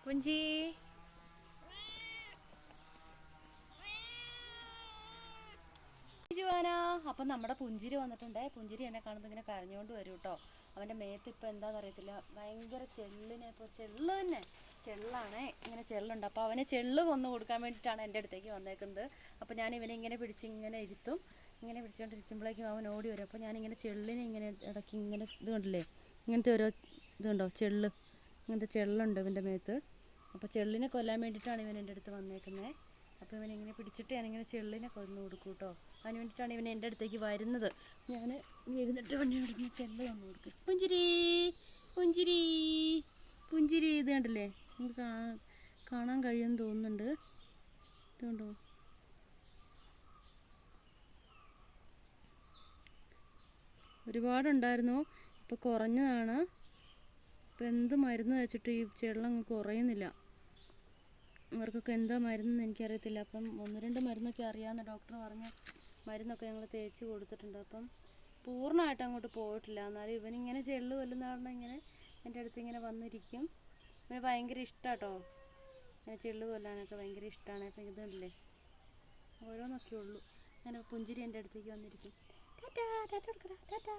പുഞ്ചി Juana. അപ്പം നമ്മുടെ പുഞ്ചിരി വന്നിട്ടുണ്ട്. പുഞ്ചിരി എന്നെ കാണുമ്പോൾ ഇങ്ങനെ കരഞ്ഞുകൊണ്ട് വരും കേട്ടോ. അവൻ്റെ മേത്ത് ഇപ്പം എന്താണെന്ന് അറിയത്തില്ല, ഭയങ്കര ചെള്ളിനെ ഇപ്പോൾ ചെള്ള് തന്നെ ചെള്ളാണ്, ഇങ്ങനെ ചെള്ളുണ്ട്. അപ്പോൾ അവനെ ചെള്ള് കൊന്നു കൊടുക്കാൻ വേണ്ടിയിട്ടാണ് എൻ്റെ അടുത്തേക്ക് വന്നേക്കുന്നത്. അപ്പോൾ ഞാൻ ഇവനെ ഇങ്ങനെ പിടിച്ച് ഇങ്ങനെ ഇരുത്തും. ഇങ്ങനെ പിടിച്ചുകൊണ്ടിരിക്കുമ്പോഴേക്കും അവൻ ഓടി വരും. അപ്പോൾ ഞാനിങ്ങനെ ചെള്ളിനെ ഇങ്ങനെ ഇടയ്ക്ക് ഇങ്ങനെ ഇത് കണ്ടില്ലേ, ഇങ്ങനത്തെ ഓരോ ഇതുണ്ടോ ചെള്ള്, ഇങ്ങനത്തെ ചെള്ളുണ്ട് ഇവൻ്റെ മേത്ത്. അപ്പോൾ ചെള്ളിനെ കൊല്ലാൻ വേണ്ടിയിട്ടാണ് ഇവൻ എൻ്റെ അടുത്ത് വന്നേക്കുന്നത്. അപ്പോൾ ഇവനിങ്ങനെ പിടിച്ചിട്ട് ഞാനിങ്ങനെ ചെള്ളിനെ കൊന്നു കൊടുക്കും കേട്ടോ. അതിന് വേണ്ടിയിട്ടാണ് ഇവൻ എൻ്റെ അടുത്തേക്ക് വരുന്നത്. ഞാൻ ഇരുന്നിട്ട് ഇവൻ്റെ അടുത്ത് ചെള്ള് കൊന്നു കൊടുക്കും. പുഞ്ചിരി പുഞ്ചിരി പുഞ്ചിരി. ഇത് കണ്ടില്ലേ, നമുക്ക് കാണാൻ കഴിയുമെന്ന് തോന്നുന്നുണ്ട്. ഇതുകൊണ്ടോ, ഒരുപാടുണ്ടായിരുന്നു, ഇപ്പോൾ കുറഞ്ഞതാണ്. ഇപ്പോൾ എന്ത് മരുന്ന് വെച്ചിട്ട് ഈ ചെള്ളങ്ങ് കുറയുന്നില്ല. ഇവർക്കൊക്കെ എന്താ മരുന്നെന്ന് എനിക്കറിയത്തില്ല. അപ്പം 1-2 മരുന്നൊക്കെ അറിയാമെന്ന് ഡോക്ടർ പറഞ്ഞ മരുന്നൊക്കെ ഞങ്ങൾ തേച്ച് കൊടുത്തിട്ടുണ്ട്. അപ്പം പൂർണ്ണമായിട്ട് അങ്ങോട്ട് പോയിട്ടില്ല. എന്നാലും ഇവനിങ്ങനെ ചെള്ള് കൊല്ലുന്ന കാരണം ഇങ്ങനെ എൻ്റെ അടുത്ത് ഇങ്ങനെ വന്നിരിക്കും. ഇവന് ഭയങ്കര ഇഷ്ടമാണ് കേട്ടോ, ഇങ്ങനെ ചെള്ള് കൊല്ലാനൊക്കെ ഭയങ്കര ഇഷ്ടമാണ്. അപ്പം ഇതുണ്ടല്ലേ, ഓരോന്നൊക്കെ ഉള്ളൂ. അങ്ങനെ പുഞ്ചിരി എൻ്റെ അടുത്തേക്ക് വന്നിരിക്കും. ടാറ്റാ ടാറ്റ കൊടുക്കടാ ടാറ്റാ.